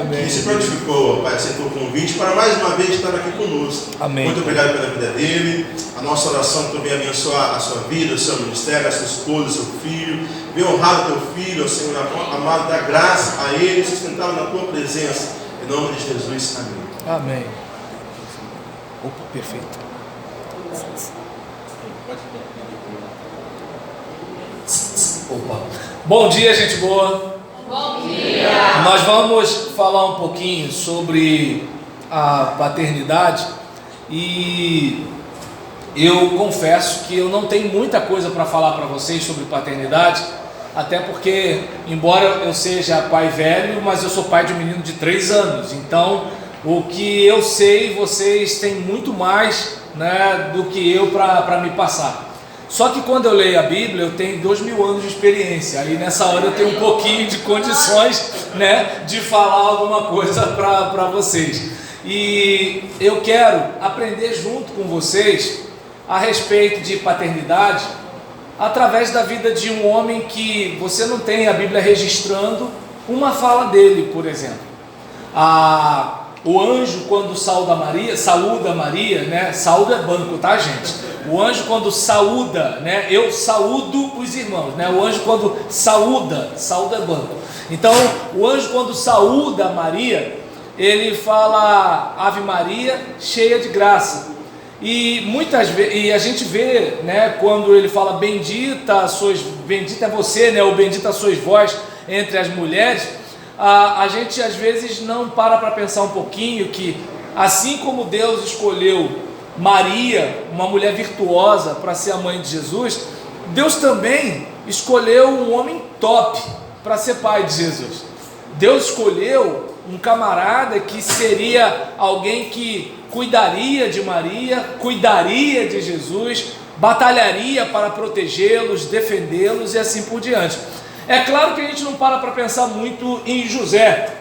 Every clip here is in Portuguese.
Amém. Que se prontificou, Pai, aceitou o convite para mais uma vez estar aqui conosco. Amém. Muito obrigado pela vida dele. A nossa oração que tu venha abençoar a sua vida, o seu ministério, a sua esposa, o seu filho. Venha honrar o teu filho, Senhor amado, dá graça a ele, sustentá-lo na tua presença. Em nome de Jesus, amém. Amém. Opa, perfeito. Opa. Bom dia, gente boa. Bom dia. Nós vamos falar um pouquinho sobre a paternidade e eu confesso que eu não tenho muita coisa para falar para vocês sobre paternidade, até porque, embora eu seja pai velho, mas eu sou pai de um menino de 3 anos, então o que eu sei, vocês têm muito mais, né, do que eu para me passar. Só que quando eu leio a Bíblia, eu tenho 2000 anos de experiência, aí nessa hora eu tenho um pouquinho de condições, né, de falar alguma coisa para vocês. E eu quero aprender junto com vocês a respeito de paternidade, através da vida de um homem que você não tem a Bíblia registrando uma fala dele, por exemplo. O anjo, quando saúda Maria, né? Saúda é banco, tá, gente? O anjo, quando saúda, né? Eu saúdo os irmãos, né? O anjo, quando saúda é banco. Então, o anjo, quando saúda Maria, ele fala: Ave Maria, cheia de graça. E muitas vezes, e a gente vê, né? Quando ele fala bendita é você, né? Ou bendita sois vós entre as mulheres. A gente às vezes não para pensar um pouquinho que, assim como Deus escolheu Maria, uma mulher virtuosa, para ser a mãe de Jesus, Deus também escolheu um homem top para ser pai de Jesus. Deus escolheu um camarada que seria alguém que cuidaria de Maria, cuidaria de Jesus, batalharia para protegê-los, defendê-los e assim por diante. É claro que a gente não para pensar muito em José,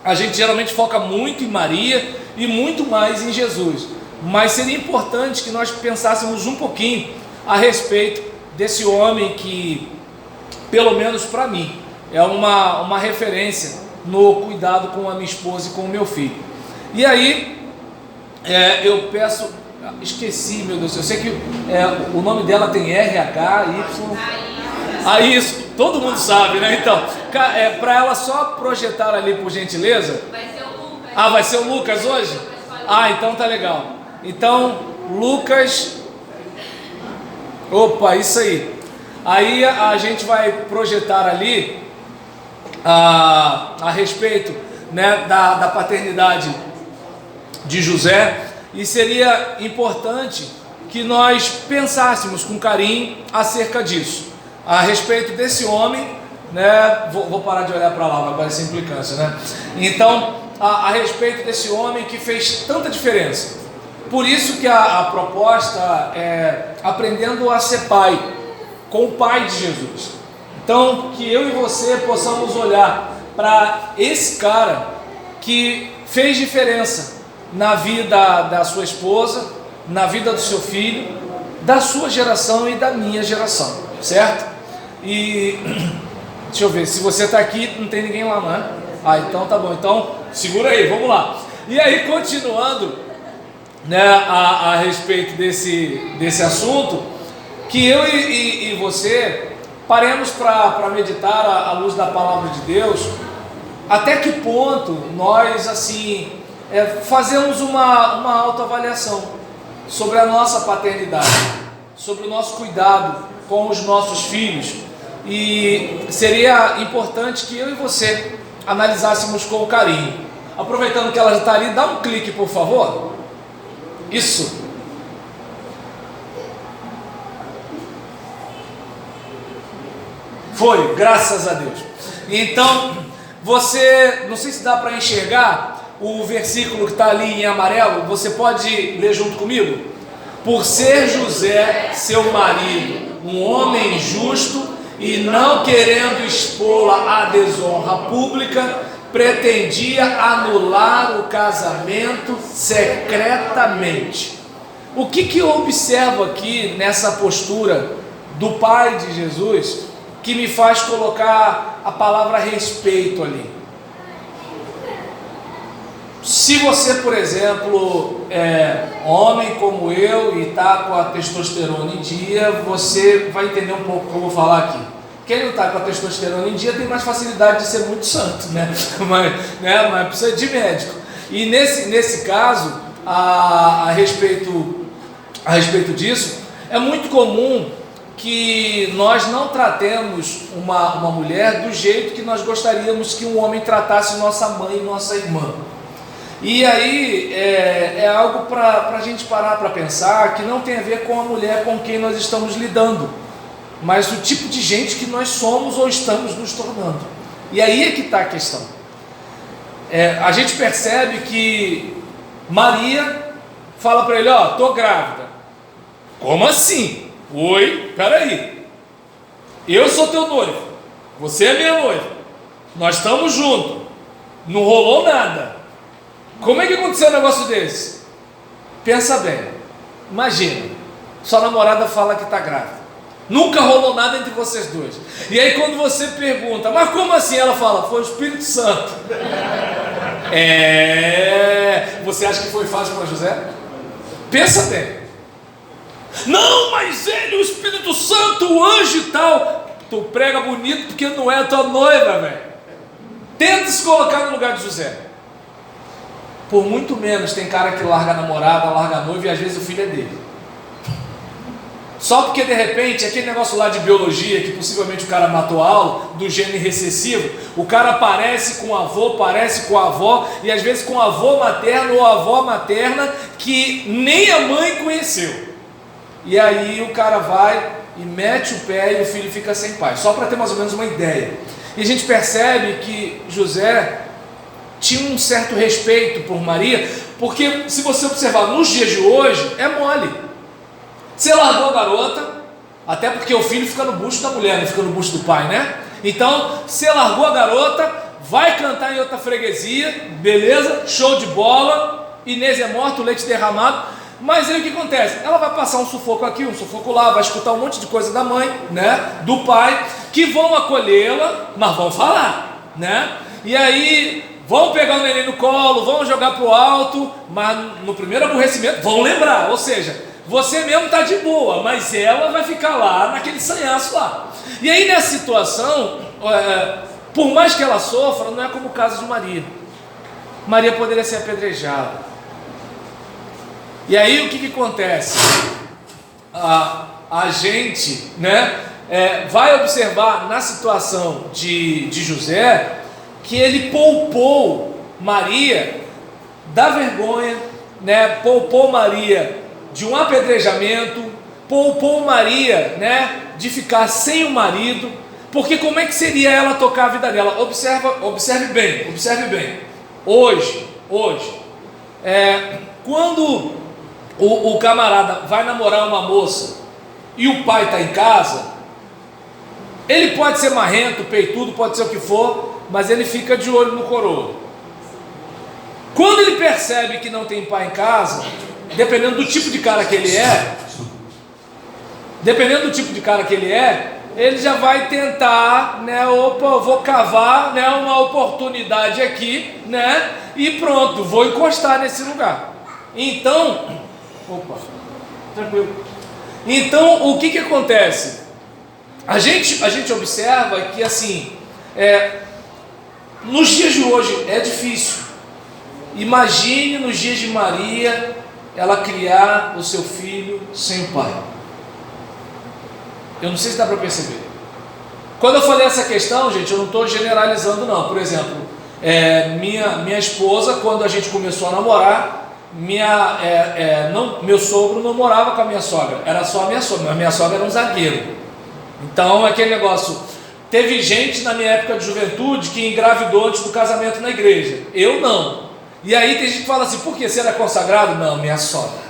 a gente geralmente foca muito em Maria e muito mais em Jesus, mas seria importante que nós pensássemos um pouquinho a respeito desse homem que, pelo menos para mim, é uma referência no cuidado com a minha esposa e com o meu filho. E aí, eu peço, esqueci, meu Deus, eu sei que o nome dela tem RH, Y, isso. Todo mundo sabe, né? Então, para ela só projetar ali, por gentileza. Vai ser o Lucas. Ah, vai ser o Lucas hoje? Ah, então tá legal. Então, Lucas. Opa, isso aí. Aí a gente vai projetar ali a respeito, né, da paternidade de José. E seria importante que nós pensássemos com carinho acerca disso. A respeito desse homem, né? Vou parar de olhar para lá, vai parecer implicância, né? Então, a respeito desse homem que fez tanta diferença. Por isso que a proposta é aprendendo a ser pai, com o pai de Jesus. Então, que eu e você possamos olhar para esse cara que fez diferença na vida da sua esposa, na vida do seu filho, da sua geração e da minha geração, certo? E deixa eu ver, se você está aqui, não tem ninguém lá, não é? Ah, então tá bom, então segura aí, vamos lá. E aí, continuando, né, a respeito desse assunto, que eu e você paremos para meditar à luz da palavra de Deus, até que ponto nós, assim, fazemos uma autoavaliação sobre a nossa paternidade, sobre o nosso cuidado com os nossos filhos. E seria importante que eu e você analisássemos com carinho. Aproveitando que ela já está ali, dá um clique, por favor. Isso. Foi, graças a Deus. Então, você, não sei se dá para enxergar o versículo que está ali em amarelo. Você pode ler junto comigo? Por ser José, seu marido, um homem justo, e não querendo expô-la à desonra pública, pretendia anular o casamento secretamente. O que eu observo aqui nessa postura do pai de Jesus que me faz colocar a palavra respeito ali? Se você, por exemplo, é homem como eu e está com a testosterona em dia, você vai entender um pouco o que eu vou falar aqui. Quem não está com a testosterona em dia tem mais facilidade de ser muito santo, né? Mas precisa de médico. E nesse caso, a respeito disso, é muito comum que nós não tratemos uma mulher do jeito que nós gostaríamos que um homem tratasse nossa mãe e nossa irmã. E aí é algo para a gente parar para pensar, que não tem a ver com a mulher com quem nós estamos lidando, mas o tipo de gente que nós somos ou estamos nos tornando. E aí é que está a questão. A gente percebe que Maria fala para ele: ó, estou grávida. Como assim? Oi, peraí. Eu sou teu noivo, você é minha noiva, nós estamos juntos, não rolou nada. Como é que aconteceu um negócio desse? Pensa bem, imagina, sua namorada fala que está grávida, nunca rolou nada entre vocês dois, e aí quando você pergunta, mas como assim? Ela fala, foi o Espírito Santo. Você acha que foi fácil para José? Pensa bem. Não, mas ele, o Espírito Santo, o anjo e tal. Tu prega bonito porque não é a tua noiva, velho. Tenta se colocar no lugar de José. Por muito menos tem cara que larga a namorada, larga a noiva e às vezes o filho é dele. Só porque de repente, aquele negócio lá de biologia, que possivelmente o cara matou a aula, do gene recessivo, o cara parece com o avô, parece com a avó, e às vezes com o avô materno ou a avó materna, que nem a mãe conheceu. E aí o cara vai e mete o pé e o filho fica sem pai, só para ter mais ou menos uma ideia. E a gente percebe que José tinha um certo respeito por Maria, porque se você observar nos dias de hoje, é mole. Você largou a garota, até porque o filho fica no bucho da mulher, não fica no bucho do pai, né? Então, você largou a garota, vai cantar em outra freguesia, beleza, show de bola, Inês é morta, o leite derramado. Mas aí o que acontece? Ela vai passar um sufoco aqui, um sufoco lá, vai escutar um monte de coisa da mãe, né, do pai, que vão acolhê-la, mas vão falar, né? E aí vão pegar o neném no colo, vão jogar pro alto, mas no primeiro aborrecimento vão lembrar, ou seja, você mesmo está de boa, mas ela vai ficar lá naquele sanhaço lá. E aí nessa situação, por mais que ela sofra, não é como o caso de Maria. Maria poderia ser apedrejada. E aí o que acontece? A gente, né, vai observar na situação de José, que ele poupou Maria da vergonha, né, poupou Maria de um apedrejamento, poupou Maria, né, de ficar sem o marido, porque como é que seria ela tocar a vida dela? Observe bem, hoje, quando o camarada vai namorar uma moça e o pai está em casa, ele pode ser marrento, peitudo, pode ser o que for, mas ele fica de olho no coroa. Quando ele percebe que não tem pai em casa, dependendo do tipo de cara que ele é, ele já vai tentar, né, opa, vou cavar, né, uma oportunidade aqui, né, e pronto, vou encostar nesse lugar. Então, tranquilo. Então, o que acontece? A gente observa que, assim, nos dias de hoje é difícil. Imagine nos dias de Maria, ela criar o seu filho sem o pai. Eu não sei se dá para perceber. Quando eu falei essa questão, gente, eu não estou generalizando não. Por exemplo, minha esposa, quando a gente começou a namorar, meu sogro não morava com a minha sogra, era só a minha sogra. A minha sogra era um zagueiro. Então, aquele negócio, teve gente na minha época de juventude que engravidou antes do casamento na igreja, eu não. E aí tem gente que fala assim, por que? Você era consagrado? Não, minha sogra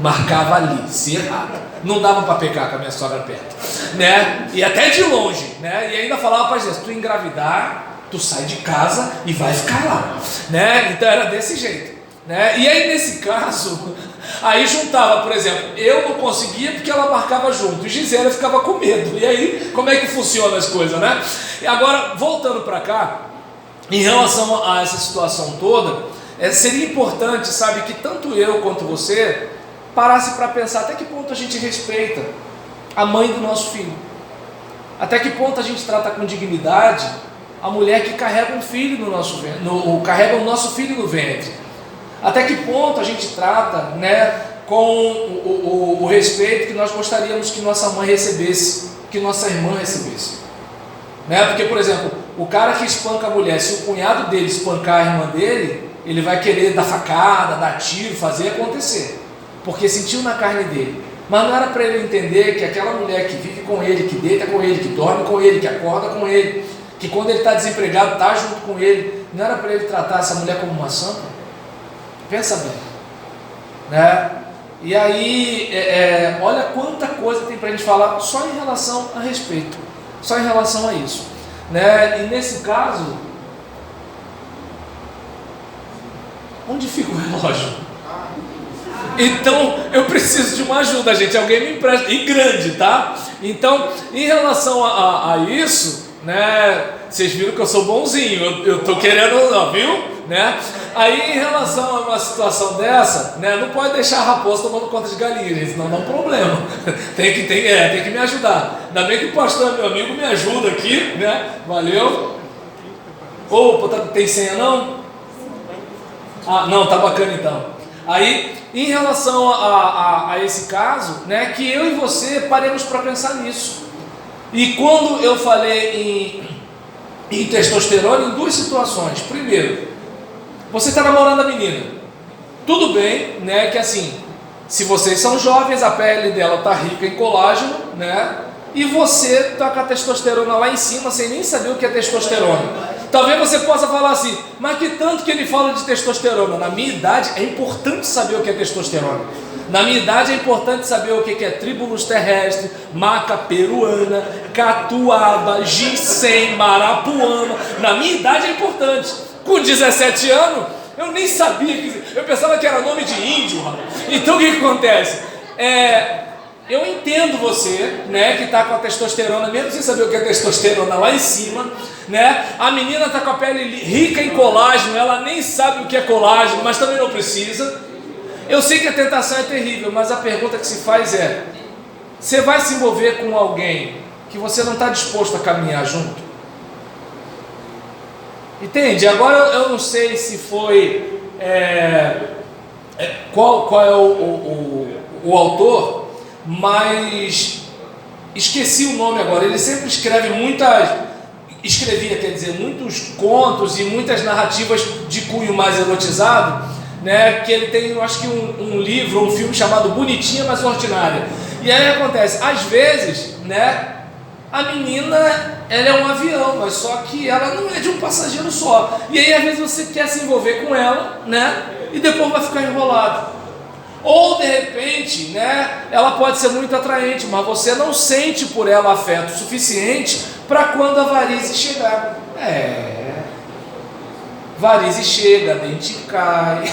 marcava ali, se errado, não dava para pecar com a minha sogra perto, né? E até de longe, né? E ainda falava para Jesus, se tu engravidar, tu sai de casa e vai ficar lá, né? Então era desse jeito, né? E aí nesse caso, aí juntava, por exemplo, eu não conseguia porque ela marcava junto, e Gisela ficava com medo. E aí, como é que funciona as coisas, né? E agora, voltando para cá, em relação a essa situação toda, Seria importante, sabe, que tanto eu quanto você parasse para pensar até que ponto a gente respeita a mãe do nosso filho, até que ponto a gente trata com dignidade a mulher que carrega um filho no nosso ventre, carrega o nosso filho no ventre, até que ponto a gente trata, né, com o respeito que nós gostaríamos que nossa mãe recebesse, que nossa irmã recebesse, né? Porque, por exemplo, o cara que espanca a mulher, se o cunhado dele espancar a irmã dele, ele vai querer dar facada, dar tiro, fazer acontecer, porque sentiu na carne dele. Mas não era para ele entender que aquela mulher que vive com ele, que deita com ele, que dorme com ele, que acorda com ele, que quando ele está desempregado está junto com ele, não era para ele tratar essa mulher como uma santa? Pensa bem, né? E aí, olha quanta coisa tem para a gente falar só em relação a respeito, só em relação a isso, né? E nesse caso, onde fica o relógio? Então eu preciso de uma ajuda, gente. Alguém me empresta, e grande, tá? Então, em relação a isso, né? Vocês viram que eu sou bonzinho, eu tô querendo, ó, viu? Né? Aí, em relação a uma situação dessa, né? Não pode deixar a raposa tomando conta de galinha, gente, senão dá um problema. Tem que me ajudar. Ainda bem que o pastor, meu amigo, me ajuda aqui, né? Valeu. Opa, tem senha não? Ah, não, tá bacana então. Aí, em relação a esse caso, né, que eu e você paremos para pensar nisso. E quando eu falei em testosterona, em duas situações. Primeiro, você está namorando a menina. Tudo bem, né, que assim, se vocês são jovens, a pele dela está rica em colágeno, né, e você está com a testosterona lá em cima, sem nem saber o que é testosterona. Talvez você possa falar assim, mas que tanto que ele fala de testosterona? Na minha idade é importante saber o que é testosterona. Na minha idade é importante saber o que é tribulus terrestre, maca peruana, catuaba, ginseng, marapuama. Na minha idade é importante. Com 17 anos, eu nem sabia, eu pensava que era nome de índio. Então o que acontece? Eu entendo você, né, que está com a testosterona, mesmo sem saber o que é testosterona lá em cima, né? A menina está com a pele rica em colágeno, ela nem sabe o que é colágeno, mas também não precisa. Eu sei que a tentação é terrível, mas a pergunta que se faz é: você vai se envolver com alguém que você não está disposto a caminhar junto? Entende? Agora eu não sei se foi qual é o autor, mas esqueci o nome agora. Ele sempre escrevia, muitos contos e muitas narrativas de cunho mais erotizado, né? Que ele tem, eu acho que um livro, um filme chamado Bonitinha Mas Ordinária. E aí acontece, às vezes, né, a menina, ela é um avião, mas só que ela não é de um passageiro só. E aí às vezes você quer se envolver com ela, né, e depois vai ficar enrolado. Ou de repente, né, ela pode ser muito atraente, mas você não sente por ela afeto suficiente para quando a varize chegar. Varize chega, dente cai,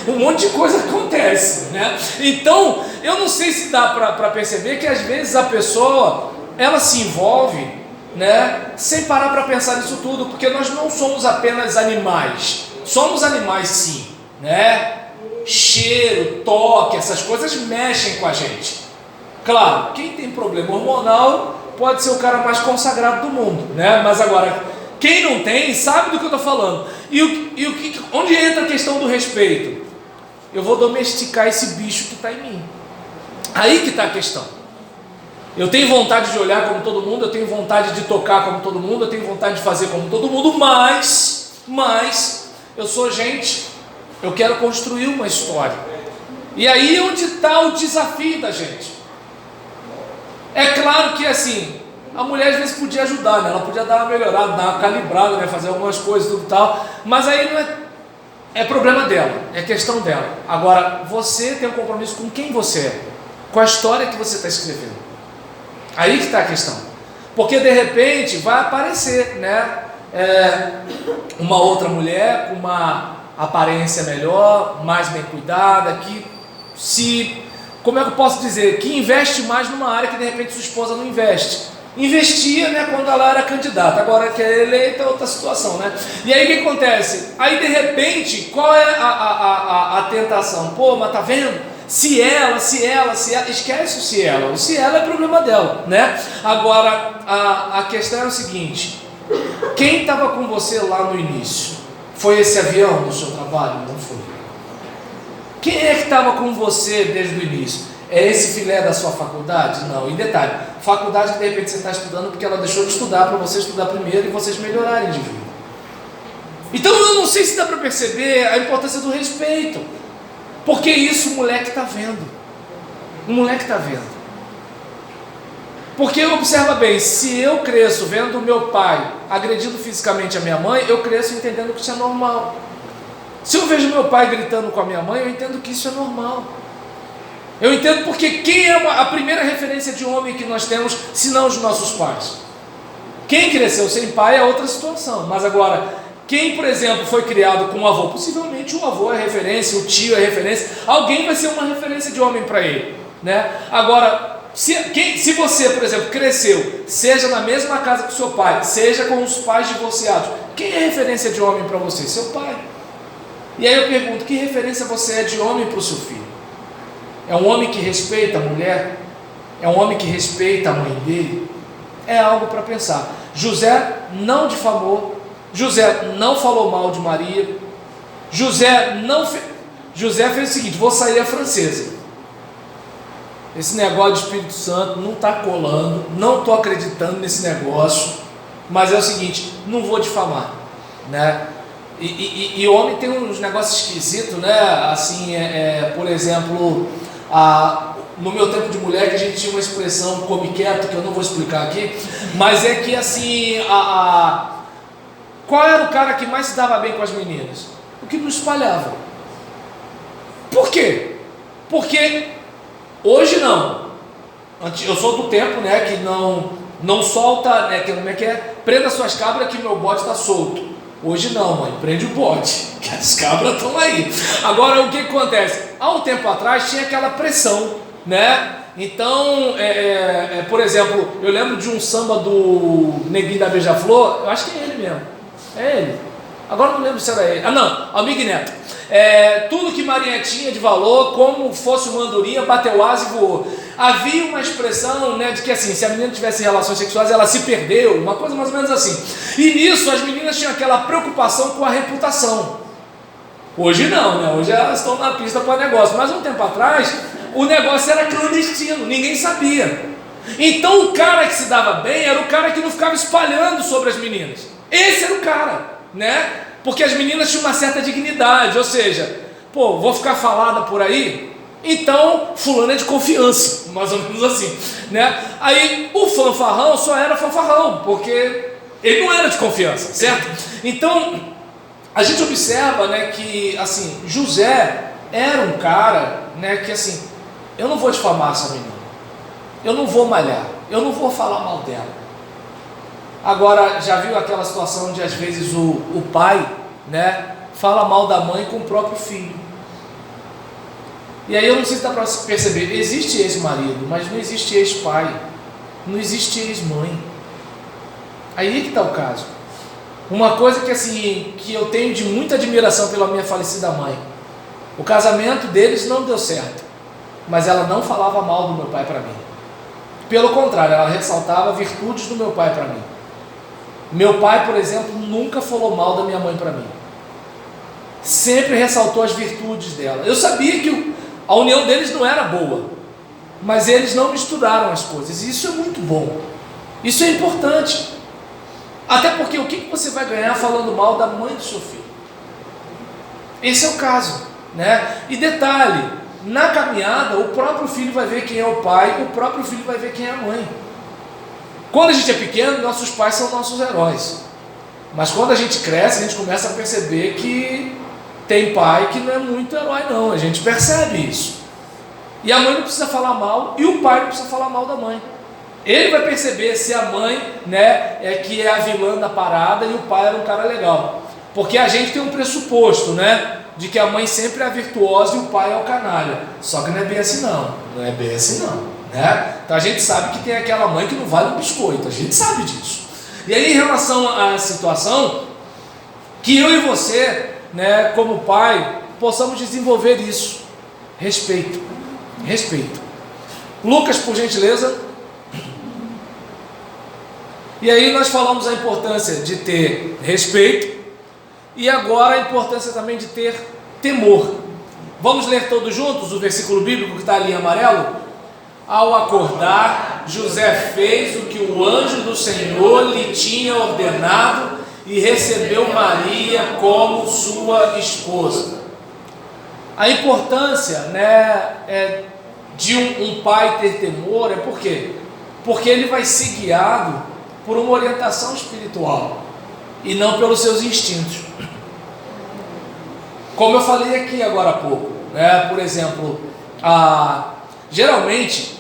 um monte de coisa acontece, né? Então, eu não sei se dá para perceber que às vezes a pessoa, ela se envolve, né, sem parar para pensar nisso tudo, porque nós não somos apenas animais, somos animais sim, né? Cheiro, toque, essas coisas mexem com a gente. Claro, quem tem problema hormonal pode ser o cara mais consagrado do mundo, né? Mas agora, quem não tem, sabe do que eu estou falando. Onde entra a questão do respeito? Eu vou domesticar esse bicho que está em mim. Aí que está a questão. Eu tenho vontade de olhar como todo mundo, eu tenho vontade de tocar como todo mundo, eu tenho vontade de fazer como todo mundo, mas eu sou gente, eu quero construir uma história. E aí onde está o desafio da gente? É claro que assim, a mulher às vezes podia ajudar, né? Ela podia dar uma melhorada, dar uma calibrada, né? Fazer algumas coisas e tudo tal, mas aí não é problema dela, é questão dela. Agora, você tem um compromisso com quem você é, com a história que você está escrevendo. Aí que está a questão, porque de repente vai aparecer, né, uma outra mulher com uma aparência melhor, mais bem cuidada, como é que eu posso dizer, que investe mais numa área que de repente sua esposa não investe. investia, né, quando ela era candidata. Agora que é eleita é outra situação, né? E aí o que acontece? Aí de repente, qual é a tentação? Pô, mas tá vendo? Se ela, esquece o se ela é problema dela, né? Agora, a questão é o seguinte: quem estava com você lá no início? Foi esse avião do seu trabalho? Não foi. Quem é que estava com você desde o início? É esse filé da sua faculdade? Não. E detalhe, faculdade que de repente você está estudando porque ela deixou de estudar para você estudar primeiro e vocês melhorarem de vida. Então eu não sei se dá para perceber a importância do respeito, porque isso o moleque está vendo. O moleque está vendo. Porque observa bem, se eu cresço vendo o meu pai agredindo fisicamente a minha mãe, eu cresço entendendo que isso é normal. Se eu vejo meu pai gritando com a minha mãe, eu entendo que isso é normal. Eu entendo porque quem é a primeira referência de homem que nós temos, se não os nossos pais? Quem cresceu sem pai é outra situação. Mas agora, quem, por exemplo, foi criado com um avô, possivelmente o avô é referência, o tio é referência, alguém vai ser uma referência de homem para ele, né? Agora, se você, por exemplo, cresceu, seja na mesma casa que o seu pai, seja com os pais divorciados, quem é referência de homem para você? Seu pai. E aí eu pergunto, que referência você é de homem para o seu filho? É um homem que respeita a mulher? É um homem que respeita a mãe dele? É algo para pensar. José não difamou, José não falou mal de Maria, José fez o seguinte: vou sair a francesa. Esse negócio de Espírito Santo não está colando, não estou acreditando nesse negócio, mas é o seguinte, não vou difamar, né? E o homem tem uns negócios esquisitos, né? Assim, por exemplo, no meu tempo de moleque a gente tinha uma expressão come quieto, que eu não vou explicar aqui, mas é que assim, qual era o cara que mais se dava bem com as meninas? O que não espalhava. Por quê? Porque hoje não. Eu sou do tempo, né, que não solta, né, como é que é? Prenda suas cabras que meu bode está solto. Hoje não, mãe, prende o bode, que as cabras estão aí. Agora, o que acontece? Há um tempo atrás tinha aquela pressão, né? Então, por exemplo, eu lembro de um samba do Neguinho da Beija-Flor, eu acho que é ele mesmo, é ele. Agora não lembro se era ele. Não, Almig Neto. Tudo que Marinha tinha de valor, como fosse uma andorinha, bateu asa e voou. Havia uma expressão, né, de que assim, se a menina tivesse relações sexuais, ela se perdeu, uma coisa mais ou menos assim. E nisso as meninas tinham aquela preocupação com a reputação. Hoje não, né? Hoje elas estão na pista para negócio. Mas um tempo atrás, o negócio era clandestino, ninguém sabia. Então o cara que se dava bem era o cara que não ficava espalhando sobre as meninas. Esse era o cara, né? Porque as meninas tinham uma certa dignidade, ou seja, pô, vou ficar falada por aí, então fulano é de confiança, mais ou menos assim, né? Aí o fanfarrão só era fanfarrão, porque ele não era de confiança, certo? Então a gente observa, né, que assim, José era um cara, né, que assim, eu não vou difamar essa menina, eu não vou malhar, eu não vou falar mal dela. Agora, já viu aquela situação onde às vezes o pai, né, fala mal da mãe com o próprio filho? E aí eu não sei se dá para perceber, existe ex-marido, mas não existe ex-pai, não existe ex-mãe. Aí é que está o caso. Uma coisa que assim, que eu tenho de muita admiração pela minha falecida mãe, o casamento deles não deu certo, mas ela não falava mal do meu pai para mim. Pelo contrário, ela ressaltava virtudes do meu pai para mim. Meu pai, por exemplo, nunca falou mal da minha mãe para mim. Sempre ressaltou as virtudes dela. Eu sabia que a união deles não era boa, mas eles não misturaram as coisas. E isso é muito bom. Isso é importante. Até porque o que você vai ganhar falando mal da mãe do seu filho? Esse é o caso, né? E detalhe, na caminhada, o próprio filho vai ver quem é o pai, o próprio filho vai ver quem é a mãe. Quando a gente é pequeno, nossos pais são nossos heróis. Mas quando a gente cresce, a gente começa a perceber que tem pai que não é muito herói não, a gente percebe isso. E a mãe não precisa falar mal, e o pai não precisa falar mal da mãe. Ele vai perceber se a mãe, né, que é a vilã da parada e o pai era um cara legal. Porque a gente tem um pressuposto, né, de que a mãe sempre é a virtuosa e o pai é o canalha. Só que não é bem assim não, não é bem assim não. né? Então a gente sabe que tem aquela mãe que não vale um biscoito, a gente sabe disso. E aí, em relação à situação, que eu e você, né, como pai, possamos desenvolver isso. Respeito. Respeito. Lucas, por gentileza. E aí nós falamos a importância de ter respeito e agora a importância também de ter temor. Vamos ler todos juntos o versículo bíblico que está ali em amarelo? Ao acordar, José fez o que o anjo do Senhor lhe tinha ordenado e recebeu Maria como sua esposa. A importância, né, de um pai ter temor é por quê? Porque ele vai ser guiado por uma orientação espiritual e não pelos seus instintos. Como eu falei aqui agora há pouco, né? Por exemplo, geralmente,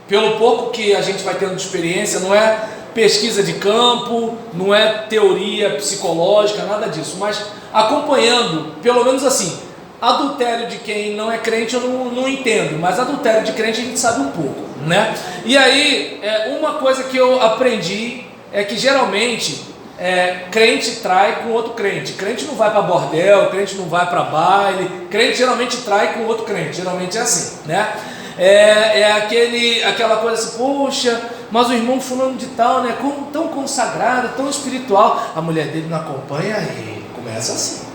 pelo pouco que a gente vai tendo de experiência, não é pesquisa de campo, não é teoria psicológica, nada disso, mas acompanhando, pelo menos assim, adultério de quem não é crente eu não entendo, mas adultério de crente a gente sabe um pouco, né? E aí, uma coisa que eu aprendi é que geralmente crente trai com outro crente. Crente não vai para bordel, crente não vai para baile, crente geralmente trai com outro crente, geralmente é assim, né? Aquela coisa assim, poxa, mas o irmão fulano de tal, né, tão consagrado, tão espiritual, a mulher dele não acompanha ele, começa assim.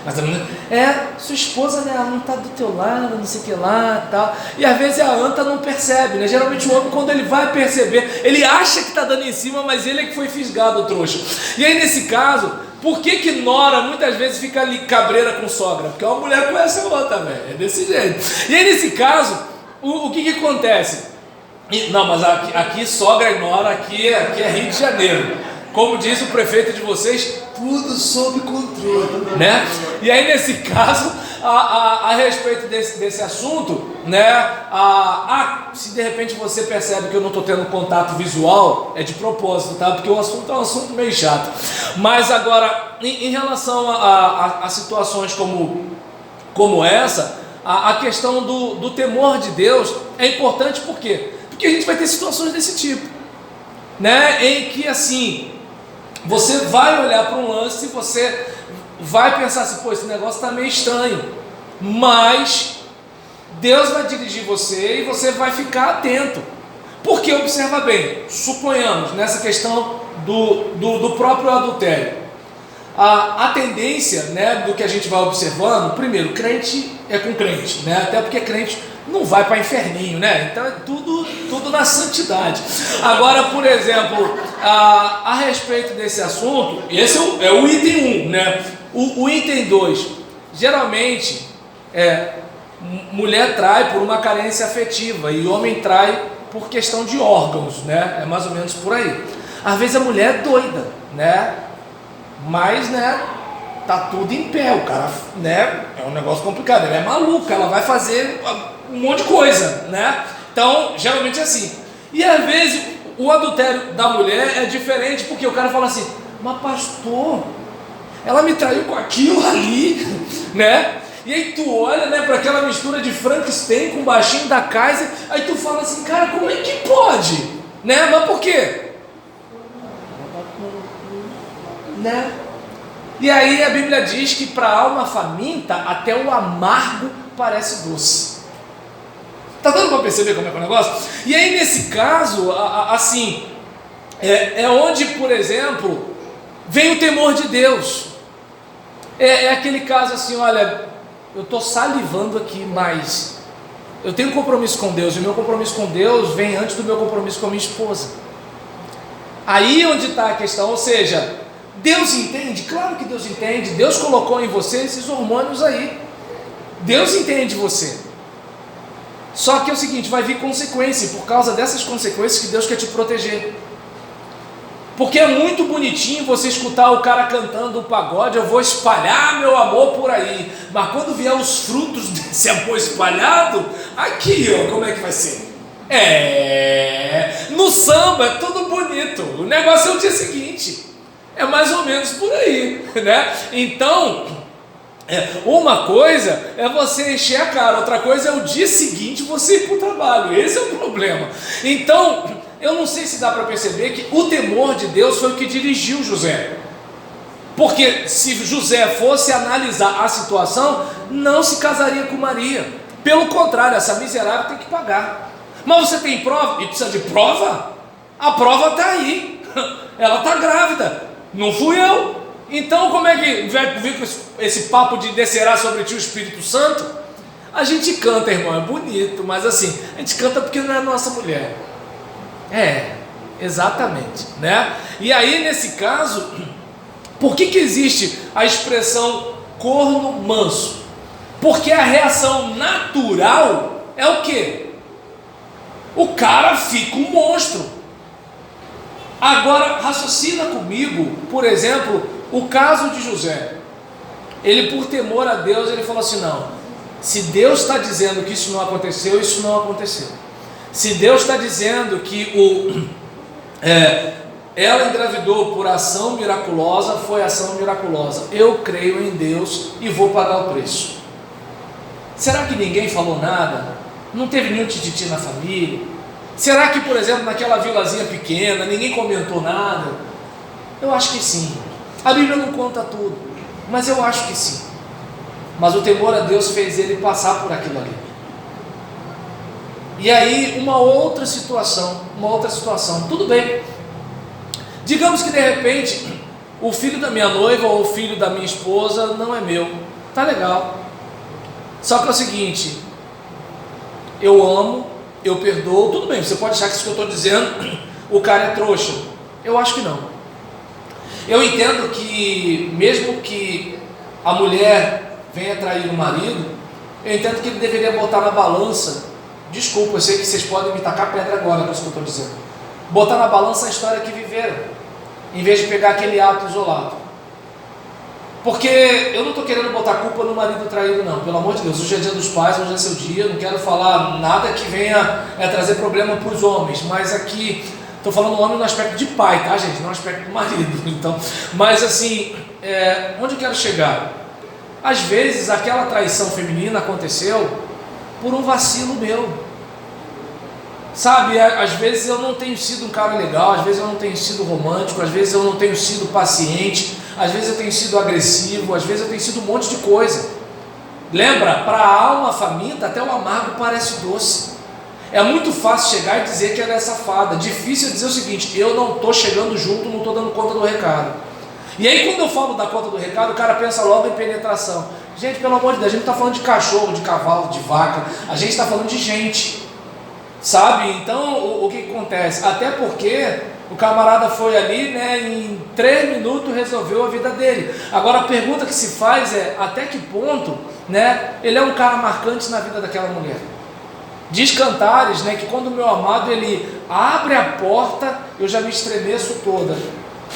Mas a mulher, sua esposa, né, ela não está do teu lado, não sei o que lá, tal. E às vezes a anta não percebe, né? Geralmente o homem, quando ele vai perceber, ele acha que está dando em cima, mas ele é que foi fisgado, o trouxa. E aí nesse caso, por que nora muitas vezes fica ali cabreira com sogra? Porque uma mulher conhece a outra, velho, é desse jeito. E aí nesse caso, o que acontece? Não, mas aqui sogra e nora, aqui é Rio de Janeiro. Como diz o prefeito de vocês, tudo sob controle, né? E aí nesse caso, a respeito desse assunto, né? Se de repente você percebe que eu não estou tendo contato visual, é de propósito, tá? Porque o assunto é um assunto meio chato. Mas agora, em relação a situações como essa, a questão do temor de Deus é importante, por quê? Porque a gente vai ter situações desse tipo, né? Em que assim, você vai olhar para um lance e você vai pensar assim, pô, esse negócio está meio estranho, mas Deus vai dirigir você e você vai ficar atento, porque observa bem, suponhamos nessa questão do próprio adultério, a tendência, né, do que a gente vai observando, primeiro, crente é com crente, né, até porque crente não vai para inferninho, né? Então é tudo na santidade. Agora, por exemplo, a respeito desse assunto, esse é o item 1, né? O item 2, geralmente, mulher trai por uma carência afetiva e homem trai por questão de órgãos, né? É mais ou menos por aí. Às vezes a mulher é doida, né? Mas, né, tá tudo em pé, o cara, né, é um negócio complicado, ela é maluca, ela vai fazer um monte de coisa, né? Então, geralmente é assim. E às vezes o adultério da mulher é diferente, porque o cara fala assim, mas pastor, ela me traiu com aquilo ali, né? E aí tu olha, né, para aquela mistura de Frankenstein com o baixinho da Kaiser, aí tu fala assim, cara, como é que pode? Né? Mas por quê? Né? E aí a Bíblia diz que para a alma faminta até o amargo parece doce. Tá dando para perceber como é que é o negócio? E aí nesse caso, assim, é onde, por exemplo, vem o temor de Deus. É aquele caso assim, olha, eu estou salivando aqui, mas eu tenho um compromisso com Deus, e o meu compromisso com Deus vem antes do meu compromisso com a minha esposa. Aí onde está a questão, ou seja, Deus entende? Claro que Deus entende, Deus colocou em você esses hormônios aí, Deus entende você. Só que é o seguinte, vai vir consequência, e por causa dessas consequências que Deus quer te proteger. Porque é muito bonitinho você escutar o cara cantando o pagode, eu vou espalhar meu amor por aí, mas quando vier os frutos desse amor espalhado, aqui ó, como é que vai ser? No samba é tudo bonito, o negócio é o dia seguinte, é mais ou menos por aí, né? Então, Uma coisa é você encher a cara, outra coisa é o dia seguinte você ir para o trabalho. Esse é o problema. Então, eu não sei se dá para perceber que o temor de Deus foi o que dirigiu José. Porque se José fosse analisar a situação, não se casaria com Maria. Pelo contrário, essa miserável tem que pagar. Mas você tem prova? E precisa de prova? A prova está aí. Ela está grávida. Não fui eu. Então como é que vai vir com esse papo de descerá sobre ti o Espírito Santo? A gente canta, irmão, é bonito, mas assim, a gente canta porque não é a nossa mulher. Exatamente, né? E aí nesse caso, por que existe a expressão corno manso? Porque a reação natural é o quê? O cara fica um monstro. Agora, raciocina comigo, por exemplo, o caso de José. Ele, por temor a Deus, ele falou assim: não, se Deus está dizendo que isso não aconteceu, isso não aconteceu. Se Deus está dizendo que ela engravidou por ação miraculosa, foi ação miraculosa. Eu creio em Deus e vou pagar o preço. Será que ninguém falou nada? Não teve nenhum tititi na família? Será que, por exemplo, naquela vilazinha pequena, ninguém comentou nada? Eu acho que sim. A Bíblia não conta tudo, mas eu acho que sim. Mas o temor a Deus fez ele passar por aquilo ali. E aí, uma outra situação. Tudo bem. Digamos que de repente, o filho da minha noiva ou o filho da minha esposa não é meu. Tá legal. Só que é o seguinte, eu amo, eu perdoo, tudo bem, você pode achar que isso que eu estou dizendo, o cara é trouxa. Eu acho que não. Eu entendo que, mesmo que a mulher venha trair o marido, eu entendo que ele deveria botar na balança. Desculpa, eu sei que vocês podem me tacar pedra agora com isso que eu estou dizendo. Botar na balança a história que viveram, em vez de pegar aquele ato isolado. Porque eu não estou querendo botar culpa no marido traído, não. Pelo amor de Deus, hoje é dia dos pais, hoje é seu dia. Eu não quero falar nada que venha trazer problema para os homens. Mas aqui, estou falando homem no aspecto de pai, tá, gente? Não no aspecto do marido. Então, mas assim, onde eu quero chegar? Às vezes, aquela traição feminina aconteceu por um vacilo meu. Sabe, às vezes eu não tenho sido um cara legal, às vezes eu não tenho sido romântico, às vezes eu não tenho sido paciente, às vezes eu tenho sido agressivo, às vezes eu tenho sido um monte de coisa. Lembra? Para a alma faminta, até o amargo parece doce. É muito fácil chegar e dizer que ela é safada. Difícil é dizer o seguinte: eu não estou chegando junto, não estou dando conta do recado. E aí quando eu falo da conta do recado, o cara pensa logo em penetração. Gente, pelo amor de Deus, a gente não está falando de cachorro, de cavalo, de vaca, a gente está falando de gente. Sabe? Então o que acontece? Até porque o camarada foi ali, né, em 3 minutos resolveu a vida dele. Agora a pergunta que se faz é: até que ponto, né, ele é um cara marcante na vida daquela mulher? Diz Cantares, né, que quando o meu amado ele abre a porta, eu já me estremeço toda.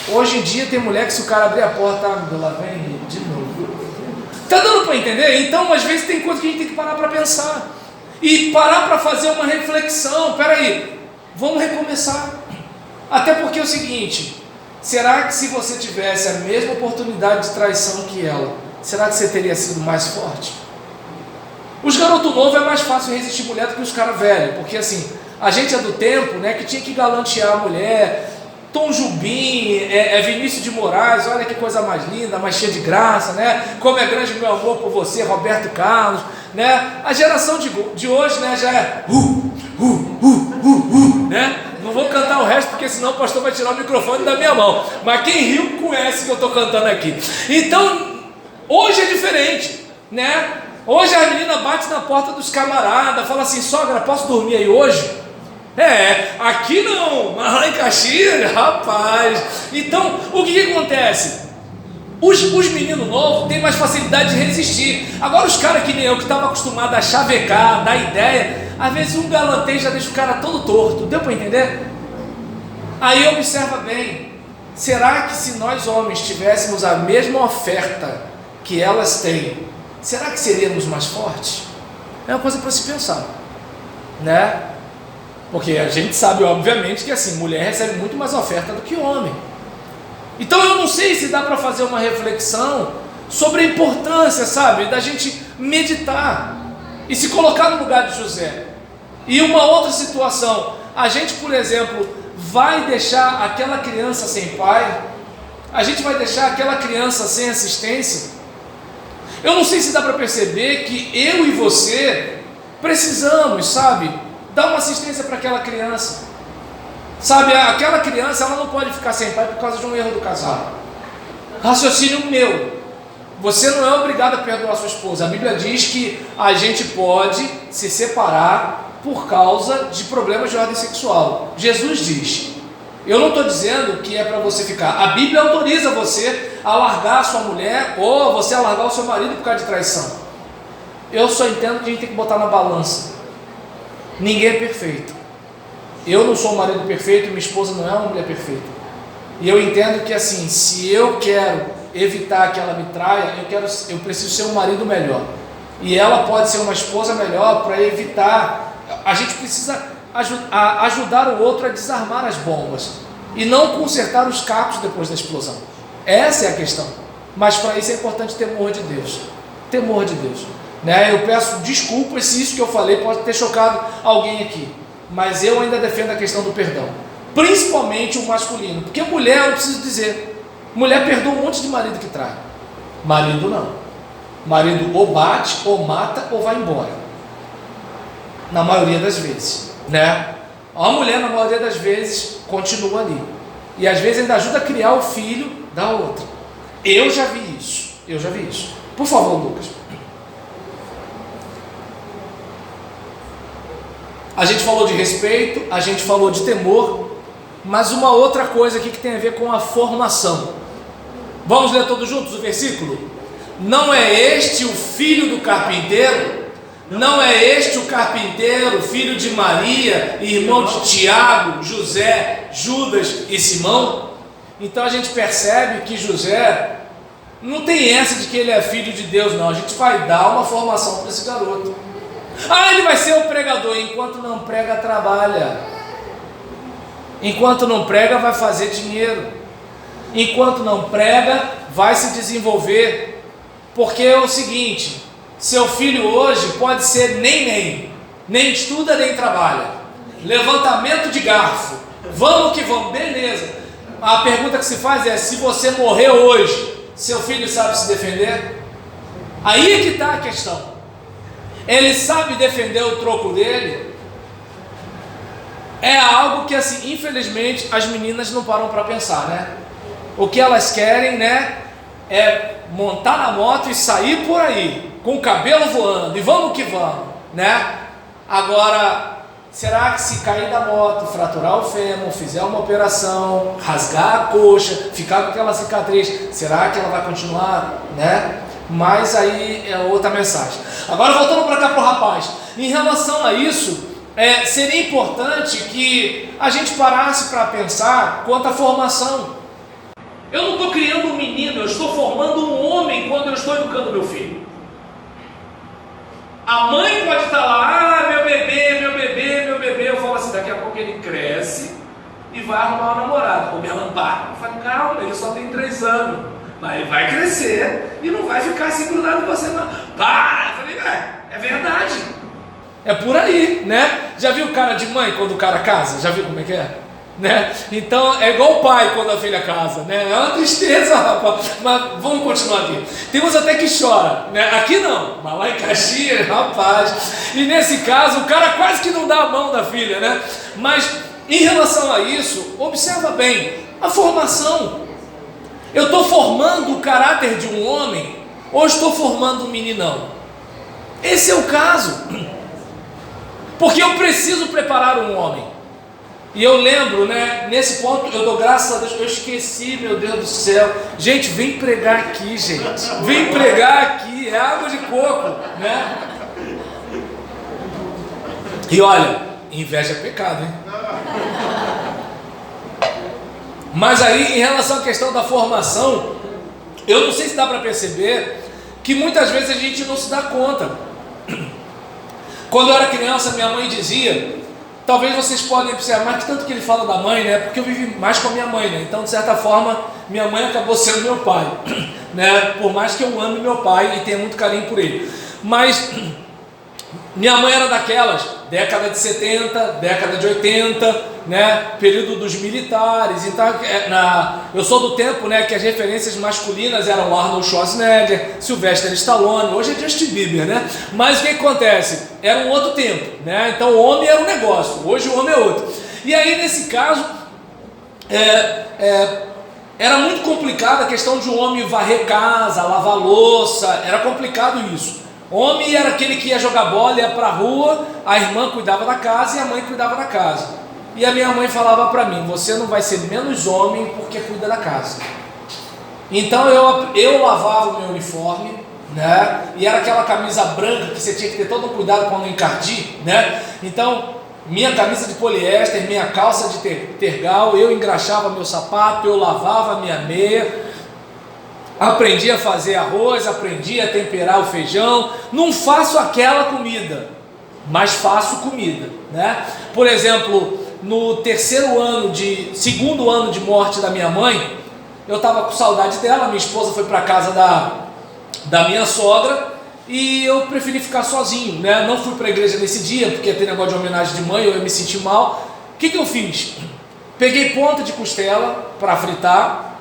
Hoje em dia tem mulher que, se o cara abrir a porta, lá vem de novo. Tá dando para entender? Então às vezes tem coisa que a gente tem que parar para pensar e parar para fazer uma reflexão. Peraí, vamos recomeçar. Até porque é o seguinte: será que se você tivesse a mesma oportunidade de traição que ela, será que você teria sido mais forte? Os garotos novos é mais fácil resistir mulher do que os caras velhos, porque assim, a gente é do tempo, né, que tinha que galantear a mulher. Tom Jobim, Vinícius de Moraes, olha que coisa mais linda, mais cheia de graça, né? Como é grande o meu amor por você, Roberto Carlos, né? A geração de hoje, né, já é né? Não vou cantar o resto, porque senão o pastor vai tirar o microfone da minha mão. Mas quem riu conhece que eu estou cantando aqui. Então, hoje é diferente, né? Hoje a menina bate na porta dos camaradas, fala assim: sogra, posso dormir aí hoje? Aqui não, mas lá em Caxias, rapaz. Então, o que acontece? Os meninos novos têm mais facilidade de resistir. Agora os caras que nem eu, que estavam acostumados a chavecar, dar ideia, às vezes um galanteio já deixa o cara todo torto. Deu para entender? Aí observa bem: será que se nós homens tivéssemos a mesma oferta que elas têm, será que seríamos mais fortes? É uma coisa para se pensar, né? Porque a gente sabe, obviamente, que assim, mulher recebe muito mais oferta do que homem. Então eu não sei se dá para fazer uma reflexão sobre a importância, sabe, da gente meditar e se colocar no lugar de José. E uma outra situação, a gente, por exemplo, vai deixar aquela criança sem pai? A gente vai deixar aquela criança sem assistência? Eu não sei se dá para perceber que eu e você precisamos, sabe, dar uma assistência para aquela criança. Sabe, aquela criança, ela não pode ficar sem pai por causa de um erro do casal. Raciocínio meu. Você não é obrigado a perdoar sua esposa. A Bíblia diz que a gente pode se separar por causa de problemas de ordem sexual. Jesus diz. Eu não estou dizendo que é para você ficar. A Bíblia autoriza você a largar a sua mulher ou você a largar o seu marido por causa de traição. Eu só entendo que a gente tem que botar na balança. Ninguém é perfeito. Eu não sou um marido perfeito e minha esposa não é uma mulher perfeita. E eu entendo que assim, se eu quero evitar que ela me traia, eu preciso ser um marido melhor. E ela pode ser uma esposa melhor para evitar. A gente precisa ajudar o outro a desarmar as bombas e não consertar os cacos depois da explosão. Essa é a questão. Mas para isso é importante temor de Deus. Temor de Deus. Né? Eu peço desculpas se isso que eu falei pode ter chocado alguém aqui. Mas eu ainda defendo a questão do perdão. Principalmente o masculino. Porque mulher, eu preciso dizer, mulher perdoa um monte de marido que trai. Marido não. Marido ou bate, ou mata, ou vai embora. Na maioria das vezes, né? A mulher, na maioria das vezes, continua ali. E às vezes ainda ajuda a criar o filho da outra. Eu já vi isso. Por favor, Lucas. A gente falou de respeito, a gente falou de temor, mas uma outra coisa aqui que tem a ver com a formação. Vamos ler todos juntos o versículo? Não é este o filho do carpinteiro? Não é este o carpinteiro, filho de Maria, irmão de Tiago, José, Judas e Simão? Então a gente percebe que José não tem essa de que ele é filho de Deus, não. A gente vai dar uma formação para esse garoto. Ele vai ser um pregador. Enquanto não prega, trabalha. Enquanto não prega, vai fazer dinheiro. Enquanto não prega, vai se desenvolver. Porque é o seguinte, seu filho hoje pode ser nem estuda nem trabalha, levantamento de garfo, vamos que vamos, beleza. A pergunta que se faz é, se você morrer hoje, seu filho sabe se defender? Aí é que está a questão. Ele sabe defender o troco dele? É algo que assim, infelizmente, as meninas não param para pensar, né? O que elas querem, né, é montar na moto e sair por aí, com o cabelo voando, e vamos que vamos, né? Agora, será que se cair da moto, fraturar o fêmur, fizer uma operação, rasgar a coxa, ficar com aquela cicatriz, será que ela vai continuar, né? Mas aí é outra mensagem. Agora voltando para cá para o rapaz, em relação a isso, seria importante que a gente parasse para pensar quanto à formação. Eu não estou criando um menino, eu estou formando um homem quando eu estou educando meu filho. A mãe pode estar lá, meu bebê, eu falo assim, daqui a pouco ele cresce e vai arrumar uma namorada, ou me ampara. Eu falo, calma, ele só tem 3 anos, mas ele vai crescer e não vai ficar assim grudado em você não. Para! Eu falei, é verdade. É por aí, né? Já viu cara de mãe quando o cara casa? Já viu como é que é? Né? Então é igual o pai quando a filha casa, né? É uma tristeza, rapaz. Mas vamos continuar aqui. Tem uns até que chora, né? Aqui não, mas lá em Caxias, rapaz. E nesse caso o cara quase que não dá a mão da filha, né? Mas em relação a isso, observa bem a formação. Eu estou formando o caráter de um homem ou estou formando um meninão? Esse é o caso. Porque eu preciso preparar um homem. E eu lembro, né, nesse ponto, eu dou graças a Deus, eu esqueci, meu Deus do céu. Gente, vem pregar aqui, gente. Vem pregar aqui, é água de coco, né? E olha, inveja é pecado, hein? Mas aí, em relação à questão da formação, eu não sei se dá para perceber que muitas vezes a gente não se dá conta. Quando eu era criança, minha mãe dizia... Talvez vocês podem observar, mas que tanto que ele fala da mãe, né? Porque eu vivi mais com a minha mãe, né? Então, de certa forma, minha mãe acabou sendo meu pai. né? Por mais que eu ame meu pai e tenha muito carinho por ele. Mas minha mãe era daquelas, década de 70, década de 80, né? Período dos militares. Então, eu sou do tempo, né, que as referências masculinas eram Arnold Schwarzenegger, Sylvester Stallone, hoje é Justin Bieber, né? Mas o que acontece? Era um outro tempo, né? Então o homem era um negócio, hoje o homem é outro. E aí nesse caso, era muito complicado a questão de um homem varrer casa, lavar louça, era complicado isso. Homem era aquele que ia jogar bola, ia para a rua, a irmã cuidava da casa e a mãe cuidava da casa. E a minha mãe falava para mim, você não vai ser menos homem porque cuida da casa. Então eu lavava o meu uniforme, né? E era aquela camisa branca que você tinha que ter todo um cuidado para não encardir, né? Então, minha camisa de poliéster, minha calça de tergal, eu engraxava meu sapato, eu lavava minha meia, aprendi a fazer arroz, aprendi a temperar o feijão. Não faço aquela comida, mas faço comida, né? Por exemplo, no segundo ano de morte da minha mãe, eu estava com saudade dela, minha esposa foi para casa da minha sogra e eu preferi ficar sozinho, né? Não fui para a igreja nesse dia, porque ia ter negócio de homenagem de mãe, eu ia me sentir mal. O que eu fiz? Peguei ponta de costela para fritar,